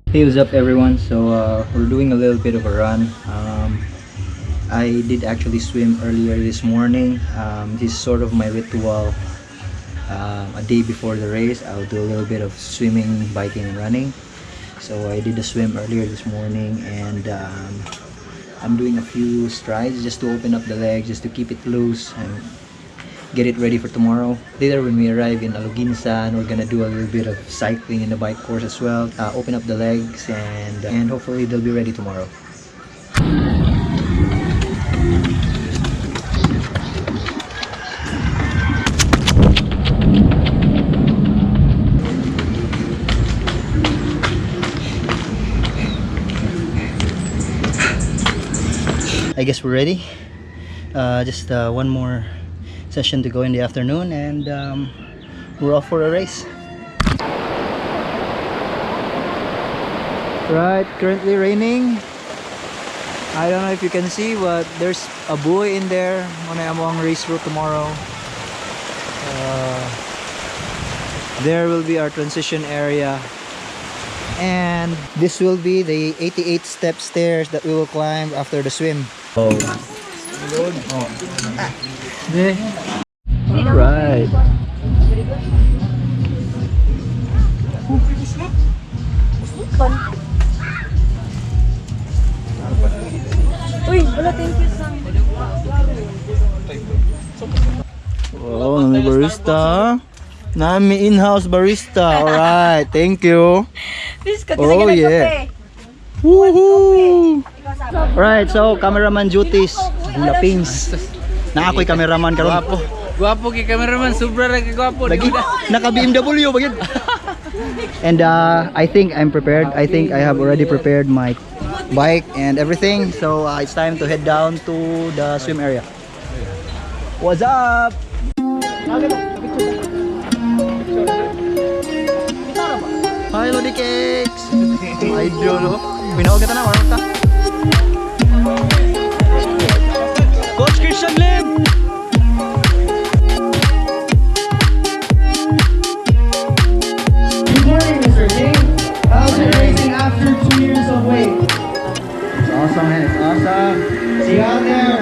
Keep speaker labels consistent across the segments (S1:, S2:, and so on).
S1: Hey, what's up everyone? So we're doing a little bit of a run. I did actually swim earlier this morning. This is sort of my ritual. A day before the race, I'll do a little bit of swimming, biking, and running. So I did a swim earlier this morning, and I'm doing a few strides just to open up the legs, just to keep it loose and get it ready for tomorrow. Later when we arrive in Aluginsan, we're gonna do a little bit of cycling in the bike course as well. Open up the legs, and hopefully they'll be ready tomorrow. I guess we're ready. Just one more session to go in the afternoon, and we're off for a race. Right, currently raining. I don't know if you can see, but there's a buoy in there on among race route tomorrow. There will be our transition area, and this will be the 88 step stairs that we will climb after the swim. Oh. All right.
S2: Uy, wala, thank you sa.
S1: Oh, may barista. Nami in-house barista. All right, thank you. Oh yeah. Woohoo! Alright, so cameraman duties. Bulapings. Na ako'y cameraman karon.
S3: Guwapo kay cameraman, sobra ra kay guwapo.
S1: Lagi naka BMW bagid. And I think I'm prepared. I think I have already prepared my bike and everything. So it's time to head down to the swim area. What's up? Hi Lodi Cakes. Idol. Pinawag ka na, marunong ka. Coach Christian Lim.
S4: Good morning, Mr. King. How's your racing after 2 years of wait?
S1: It's awesome, man. It's awesome.
S4: See you out there.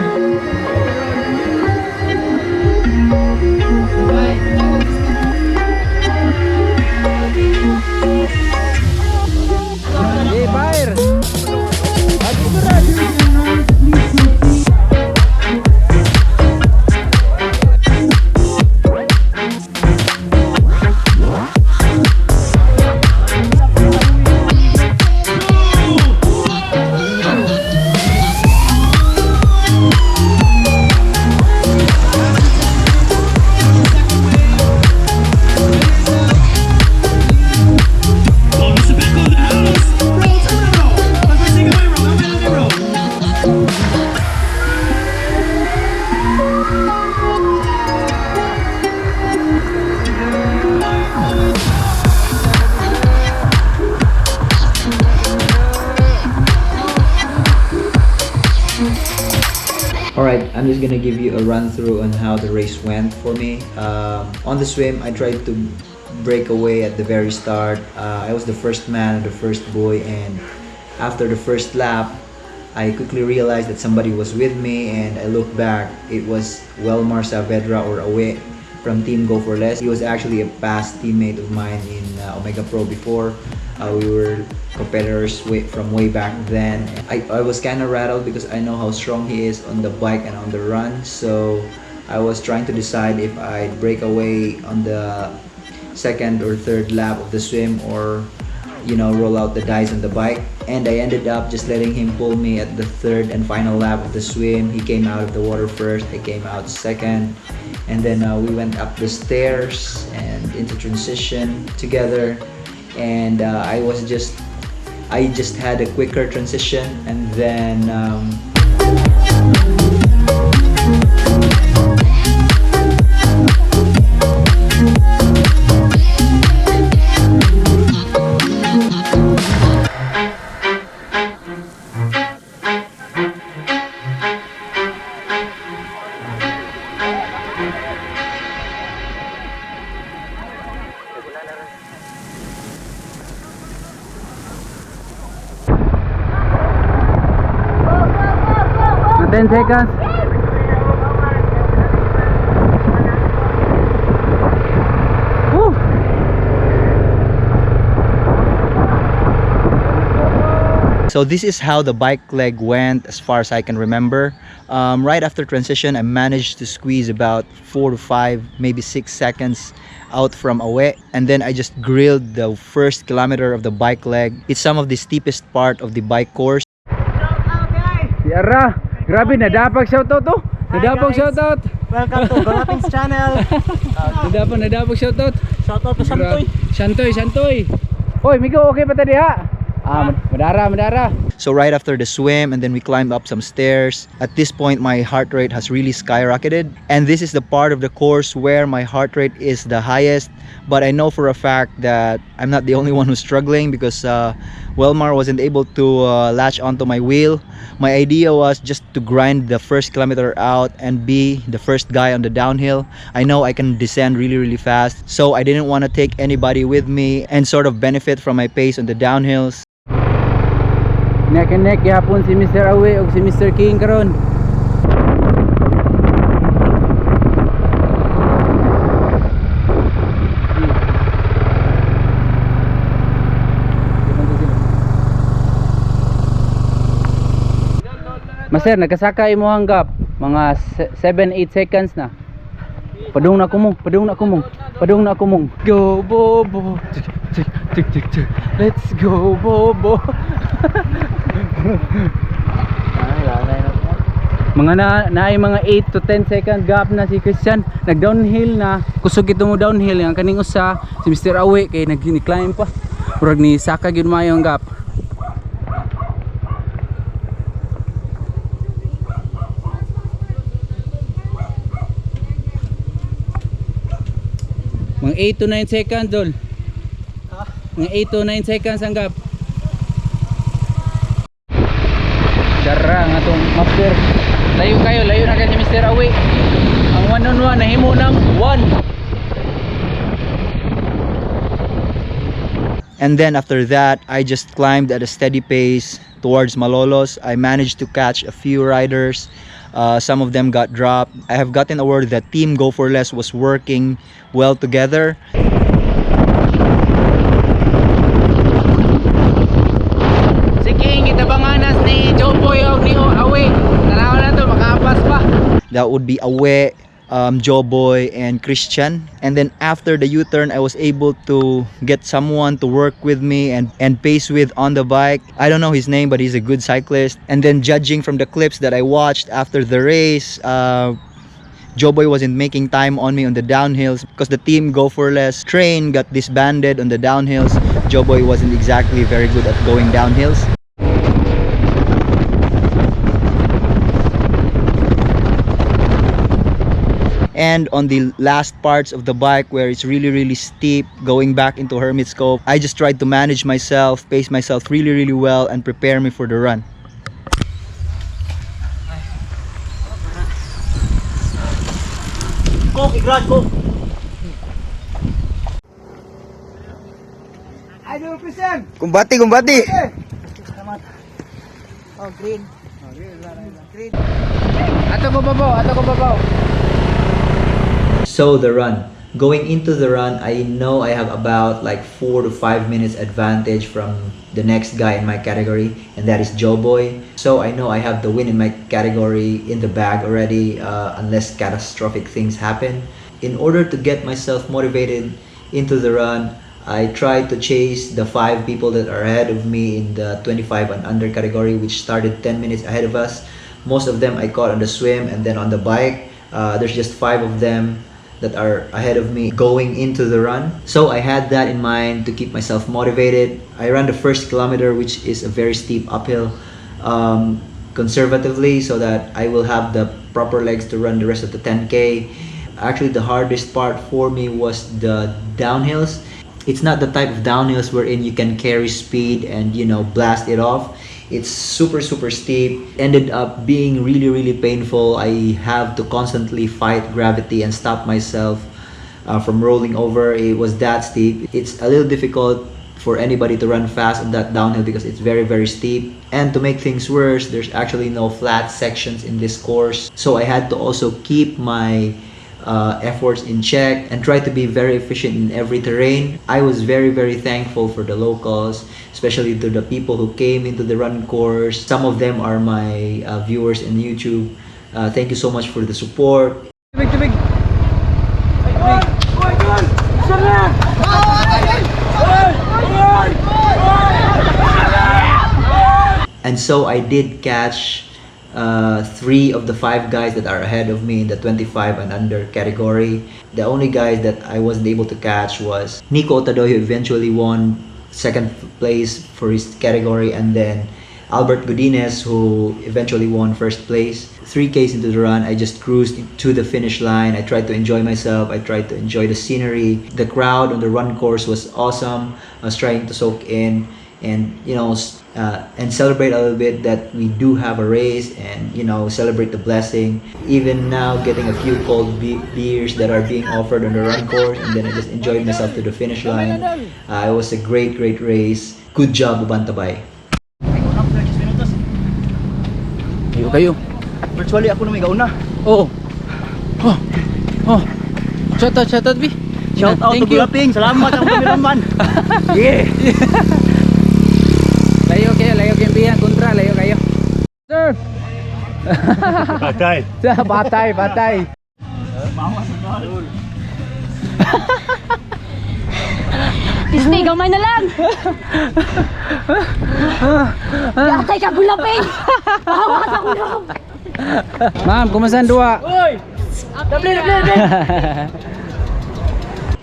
S4: Bye.
S1: Hey, fire! Alright, I'm just gonna give you a run through on how the race went for me. On the swim, I tried to break away at the very start. I was the first man, the first boy, and after the first lap, I quickly realized that somebody was with me, and I looked back. It was Welmar Saavedra, or away from Team Go For Less. He was actually a past teammate of mine in Omega Pro before. We were competitors from way back then. I was kind of rattled because I know how strong he is on the bike and on the run. So I was trying to decide if I'd break away on the second or third lap of the swim, or roll out the dice on the bike. And I ended up just letting him pull me at the third and final lap of the swim. He came out of the water first, I came out second, and then we went up the stairs and into transition together. And I just had a quicker transition, and then
S3: 10 seconds. Woo!
S1: So this is how the bike leg went as far as I can remember. Right after transition, I managed to squeeze about 4 to 5, maybe 6 seconds out from away, and then I just grilled the first kilometer of the bike leg. It's some of the steepest part of the bike course.
S3: Si Ara, grabe nadapag shoutout to. Nadapag shoutout.
S2: Welcome to Galaping's channel.
S3: Nadapag shoutout.
S2: Shoutout to Santoy.
S3: Santoy. Oy, Migo, okay pa ta diha? Madara.
S1: So right after the swim, and then we climbed up some stairs. At this point, my heart rate has really skyrocketed, and this is the part of the course where my heart rate is the highest. But I know for a fact that I'm not the only one who's struggling, because Welmar wasn't able to latch onto my wheel. My idea was just to grind the first kilometer out and be the first guy on the downhill. I know I can descend really fast, so I didn't want to take anybody with me and sort of benefit from my pace on the downhills.
S3: Neck and neck yapon si Mr. Awe ug si Mr. King karon. Master, nagkasaka imo hanggap mga 7-8 seconds na. Padung na ko mong. Go Bobo. Let's go Bobo. Mga naay mga 8 to 10 second gap na si Christian. Nag downhill na. Kusog ito mo downhill. Ang kaning usa si Mr. Awe kay nag-climb pa. Murag ni saka gyud maayo ang gap. Mga 8 to 9 seconds dol. Mga 8 to 9 seconds ang gap. Dara nga tong master. Layo na kay Mr. Awe. Ang 1-on-1 nahimo ng 1.
S1: And then after that, I just climbed at a steady pace towards Malolos. I managed to catch a few riders. Some of them got dropped. I have gotten a word that Team Go For Less was working well together.
S3: Si King itabanganas ni Joboy o ni Awe. Tanaw na to makapas pa.
S1: That would be Awe, Joboy, and Christian. And then after the U-turn, I was able to get someone to work with me and pace with on the bike. I don't know his name, but he's a good cyclist. And then judging from the clips that I watched after the race, Joboy wasn't making time on me on the downhills because the Team Go For Less train got disbanded on the downhills. Joboy wasn't exactly very good at going downhills. And on the last parts of the bike where it's really steep going back into Hermit Scope, I just tried to manage myself, pace myself really well, and prepare me for the run. Kumbati!
S2: Oh, green.
S3: Ato ko babaw.
S1: So the run. Going into the run, I know I have about like 4 to 5 minutes advantage from the next guy in my category, and that is Joboy. So I know I have the win in my category in the bag already, unless catastrophic things happen. In order to get myself motivated into the run, I tried to chase the 5 people that are ahead of me in the 25 and under category, which started 10 minutes ahead of us. Most of them I caught on the swim and then on the bike. There's just 5 of them that are ahead of me going into the run. So I had that in mind to keep myself motivated. I ran the first kilometer, which is a very steep uphill, conservatively, so that I will have the proper legs to run the rest of the 10K. Actually, the hardest part for me was the downhills. It's not the type of downhills wherein you can carry speed and, you know, blast it off. It's super steep. Ended up being really painful. I have to constantly fight gravity and stop myself from rolling over. It was that steep. It's a little difficult for anybody to run fast on that downhill because it's very, very steep. And to make things worse, there's actually no flat sections in this course. So I had to also keep my efforts in check and try to be very efficient in every terrain. I was very, very thankful for the locals, especially to the people who came into the run course. Some of them are my viewers in YouTube. Thank you so much for the support. And so I did catch 3 of the 5 guys that are ahead of me in the 25 and under category. The only guys that I wasn't able to catch was Nico Otadoy, who eventually won second place for his category, and then Albert Godinez, who eventually won first place. 3Ks into the run, I just cruised to the finish line. I tried to enjoy myself. I tried to enjoy the scenery. The crowd on the run course was awesome. I was trying to soak in and, you know, and celebrate a little bit that we do have a race, and, you know, celebrate the blessing. Even now, getting a few cold beers that are being offered on the run course, and then I just enjoyed myself to the finish line. It was a great, great race. Good job, Uban.
S3: Kayo.
S2: Virtually ako na may gauna.
S3: Oh. Shout out, B.
S2: Shout out to
S3: Thank you.
S2: Bulaping. Salamat ang kameraman. Yeah.
S3: Layo kayo biyan kontra, layo kayo. Sir. Batay.
S5: Disney, gamay na lang! Yakay ka, Bulaping! Bawas ako na!
S3: Ma'am, kumusta ang duwa?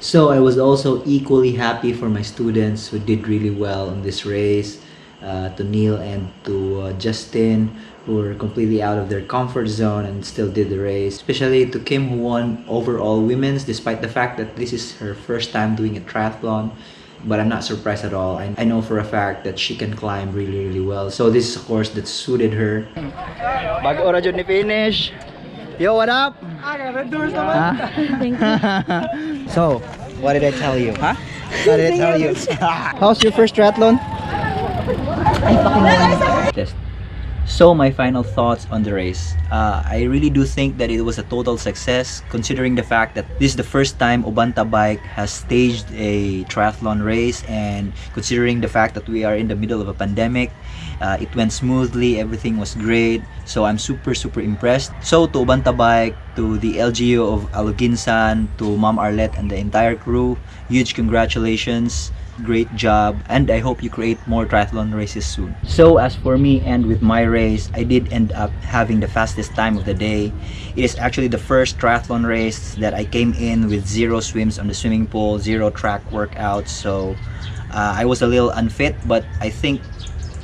S1: So I was also equally happy for my students who did really well in this race. To Neil and to Justin, who were completely out of their comfort zone and still did the race. Especially to Kim, who won overall women's, despite the fact that this is her first time doing a triathlon. But I'm not surprised at all. I know for a fact that she can climb really, really well. So this is a course that suited her.
S2: Bago ra jud ni finish. Yo, what up?
S5: Thank you.
S2: So, what did I tell you? Huh? What did I tell you? How's your first triathlon?
S1: Test. So my final thoughts on the race. I really do think that it was a total success, considering the fact that this is the first time Ubanta Bike has staged a triathlon race, and considering the fact that we are in the middle of a pandemic, it went smoothly, everything was great. So I'm super impressed. So to Ubanta Bike, to the LGU of Aluginsan, to Ma'am Arlette and the entire crew, huge congratulations. Great job, and I hope you create more triathlon races soon. So as for me and with my race, I did end up having the fastest time of the day. It is actually the first triathlon race that I came in with 0 swims on the swimming pool, 0 track workouts. So I was a little unfit, but I think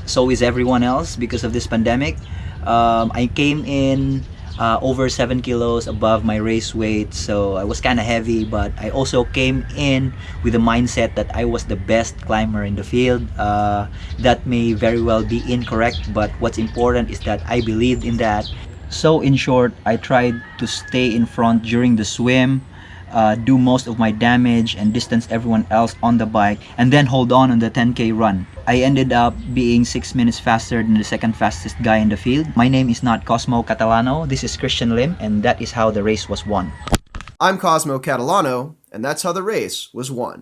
S1: so is everyone else because of this pandemic. I came in over 7 kilos above my race weight, so I was kind of heavy, but I also came in with the mindset that I was the best climber in the field. That may very well be incorrect, but what's important is that I believed in that. So in short, I tried to stay in front during the swim, do most of my damage and distance everyone else on the bike, and then hold on the 10K run. I ended up being 6 minutes faster than the second fastest guy in the field. My name is not Cosmo Catalano, this is Christian Lim, and that is how the race was won.
S6: I'm Cosmo Catalano, and that's how the race was won.